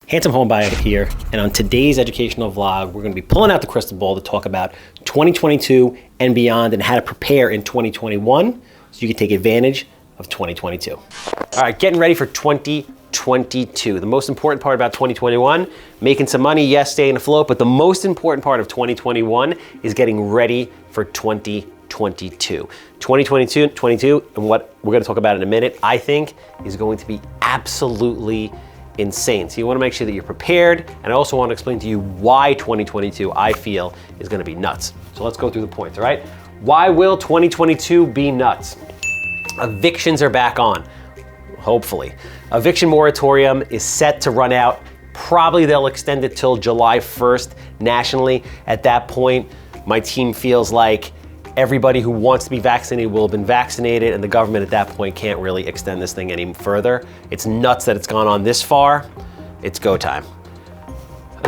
Handsome Homebuyer here, and on today's educational vlog, we're going to be pulling out the crystal ball to talk about 2022 and beyond and how to prepare in 2021 so you can take advantage of 2022. All right, getting ready for 2022. The most important part about 2021, making some money, yes, staying afloat, but the most important part of 2021 is getting ready for 2022. 2022 and what we're going to talk about in a minute, I think is going to be absolutely insane. So you want to make sure that you're prepared, and I also want to explain to you why 2022 I feel is going to be nuts. So let's go through the points, all right? Why will 2022 be nuts? Evictions are back on, hopefully. Eviction moratorium is set to run out. Probably they'll extend it till July 1st nationally. At that point, my team feels like everybody who wants to be vaccinated will have been vaccinated, and the government at that point can't really extend this thing any further. It's nuts that it's gone on this far. It's go time.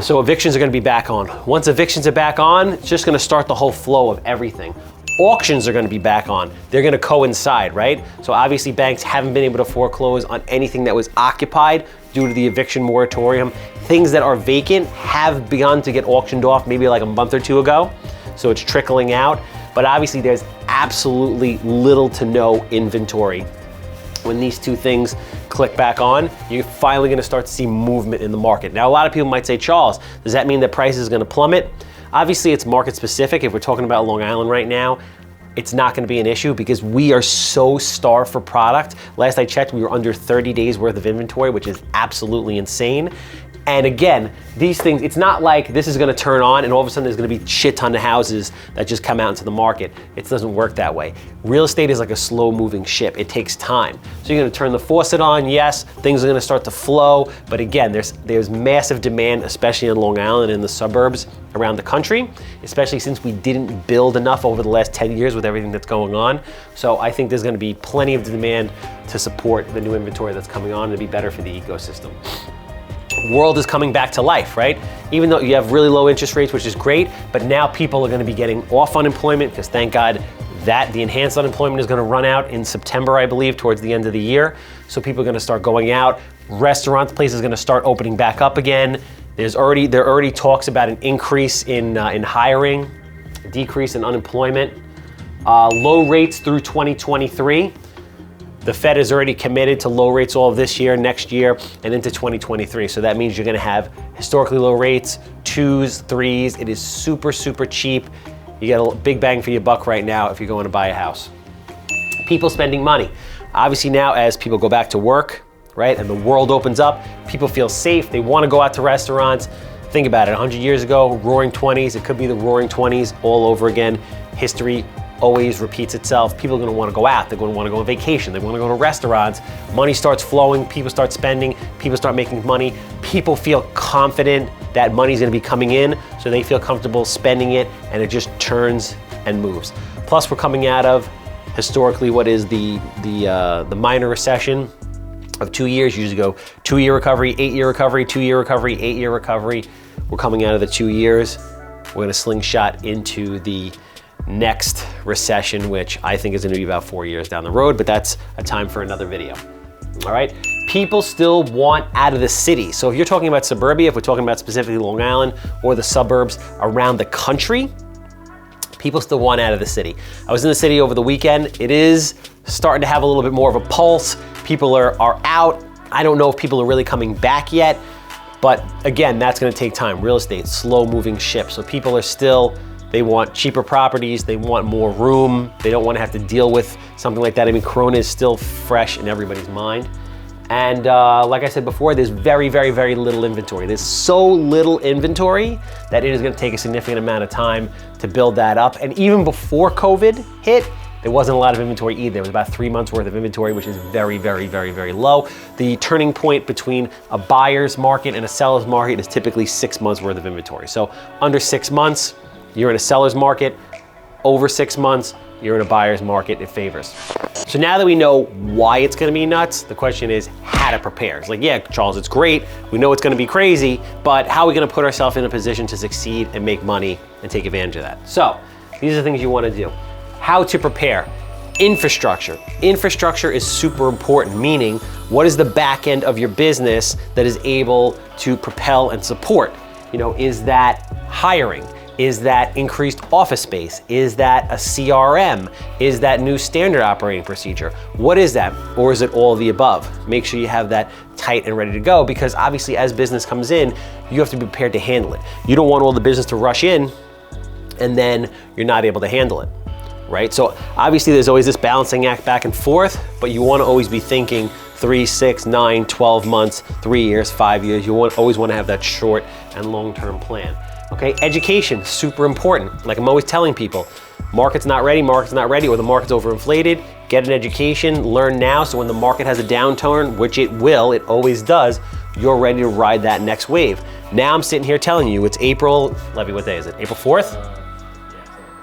So evictions are going to be back on. Once evictions are back on, it's just going to start the whole flow of everything. Auctions are going to be back on. They're going to coincide, right? So obviously banks haven't been able to foreclose on anything that was occupied due to the eviction moratorium. Things that are vacant have begun to get auctioned off maybe like a month or two ago. So it's trickling out. But obviously there's absolutely little to no inventory. When these two things click back on, you're finally gonna start to see movement in the market. Now, a lot of people might say, Charles, does that mean that prices are gonna plummet? Obviously it's market specific. If we're talking about Long Island right now, it's not gonna be an issue because we are so starved for product. Last I checked, we were under 30 days worth of inventory, which is absolutely insane. And again, these things, it's not like this is gonna turn on and all of a sudden there's gonna be shit ton of houses that just come out into the market. It doesn't work that way. Real estate is like a slow moving ship. It takes time. So you're gonna turn the faucet on, yes, things are gonna start to flow, but again, there's massive demand, especially in Long Island and the suburbs around the country, especially since we didn't build enough over the last 10 years with everything that's going on. So I think there's gonna be plenty of demand to support the new inventory that's coming on and be better for the ecosystem. World is coming back to life, right? Even though you have really low interest rates, which is great, but now people are gonna be getting off unemployment because thank God that the enhanced unemployment is gonna run out in September, I believe, towards the end of the year. So people are gonna start going out. Restaurants, places are gonna start opening back up again. There are already talks about an increase in hiring, a decrease in unemployment, low rates through 2023. The Fed is already committed to low rates all of this year, next year, and into 2023. So that means you're gonna have historically low rates, 2s, 3s. It is super, super cheap. You get a big bang for your buck right now if you're going to buy a house. People spending money. Obviously now as people go back to work, right, and the world opens up, people feel safe. They wanna go out to restaurants. Think about it, 100 years ago, roaring 20s, it could be the roaring 20s all over again. History always repeats itself. People are gonna wanna go out, they're gonna wanna go on vacation, they wanna go to restaurants, money starts flowing, people start spending, people start making money, people feel confident that money's gonna be coming in, so they feel comfortable spending it, and it just turns and moves. Plus we're coming out of historically what is the minor recession of 2 years. You usually go 2-year recovery, 8-year recovery, 2-year recovery, 8-year recovery. We're coming out of the 2 years. We're gonna slingshot into the next recession, which I think is gonna be about 4 years down the road, but that's a time for another video. All right, people still want out of the city. So if you're talking about suburbia, if we're talking about specifically Long Island or the suburbs around the country, people still want out of the city. I was in the city over the weekend. It is starting to have a little bit more of a pulse. People are out. I don't know if people are really coming back yet, but again, that's gonna take time. Real estate, slow moving ship. So people are still, they want cheaper properties, they want more room, they don't want to have to deal with something like that. I mean, Corona is still fresh in everybody's mind. And like I said before, there's very, very, very little inventory. There's so little inventory that it is gonna take a significant amount of time to build that up. And even before COVID hit, there wasn't a lot of inventory either. It was about 3 months worth of inventory, which is very, very, very, very low. The turning point between a buyer's market and a seller's market is typically 6 months worth of inventory. So under 6 months, you're in a seller's market. Over 6 months, you're in a buyer's market. It favors. So now that we know why it's gonna be nuts, the question is how to prepare. It's like, yeah, Charles, it's great. We know it's gonna be crazy, but how are we gonna put ourselves in a position to succeed and make money and take advantage of that? So these are the things you wanna do. How to prepare. Infrastructure. Infrastructure is super important, meaning what is the back end of your business that is able to propel and support? You know, is that hiring? Is that increased office space? Is that a CRM? Is that new standard operating procedure? What is that? Or is it all of the above? Make sure you have that tight and ready to go, because obviously as business comes in, you have to be prepared to handle it. You don't want all the business to rush in and then you're not able to handle it, right? So obviously there's always this balancing act back and forth, but you want to always be thinking 3, 6, 9, 12 months, 3 years, 5 years. You always want to have that short and long-term plan. Okay, education, super important. Like I'm always telling people, market's not ready, or the market's overinflated. Get an education, learn now, so when the market has a downturn, which it will, it always does, you're ready to ride that next wave. Now I'm sitting here telling you, it's April, Levy, what day is it? April 4th?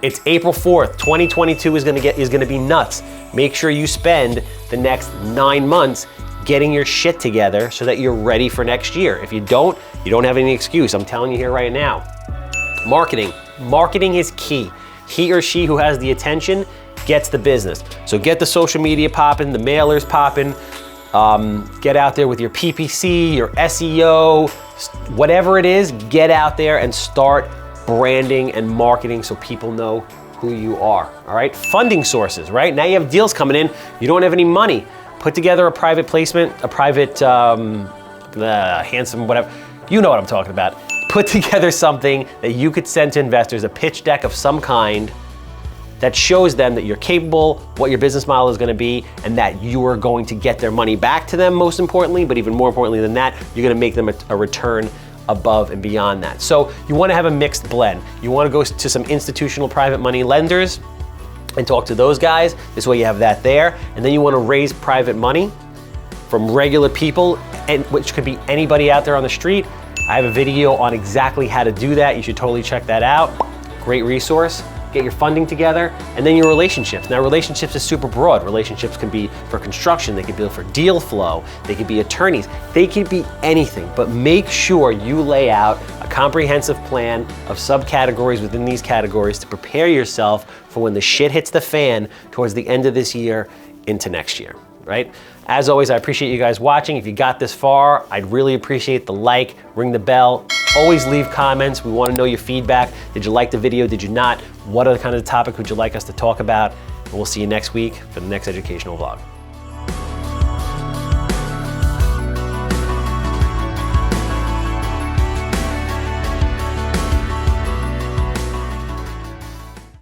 It's April 4th. 2022 is gonna be nuts. Make sure you spend the next 9 months getting your shit together so that you're ready for next year. If you don't have any excuse. I'm telling you here right now. Marketing. Marketing is key. He or she who has the attention gets the business. So get the social media popping, the mailers popping, get out there with your PPC, your SEO, whatever it is, get out there and start branding and marketing so people know who you are, all right? Funding sources, right? Now you have deals coming in, you don't have any money. Put together a private placement, a private, Handsome, whatever. You know what I'm talking about. Put together something that you could send to investors, a pitch deck of some kind that shows them that you're capable, what your business model is gonna be, and that you are going to get their money back to them, most importantly, but even more importantly than that, you're gonna make them a return above and beyond that. So you wanna have a mixed blend. You wanna go to some institutional private money lenders and talk to those guys. This way you have that there. And then you wanna raise private money from regular people, and which could be anybody out there on the street. I have a video on exactly how to do that. You should totally check that out. Great resource. Get your funding together, and then your relationships. Now, relationships is super broad. Relationships can be for construction, they could be for deal flow, they could be attorneys, they could be anything, but make sure you lay out a comprehensive plan of subcategories within these categories to prepare yourself for when the shit hits the fan towards the end of this year into next year, right? As always, I appreciate you guys watching. If you got this far, I'd really appreciate the like, ring the bell. Always leave comments. We want to know your feedback. Did you like the video? Did you not? What other kind of topic would you like us to talk about? And we'll see you next week for the next educational vlog.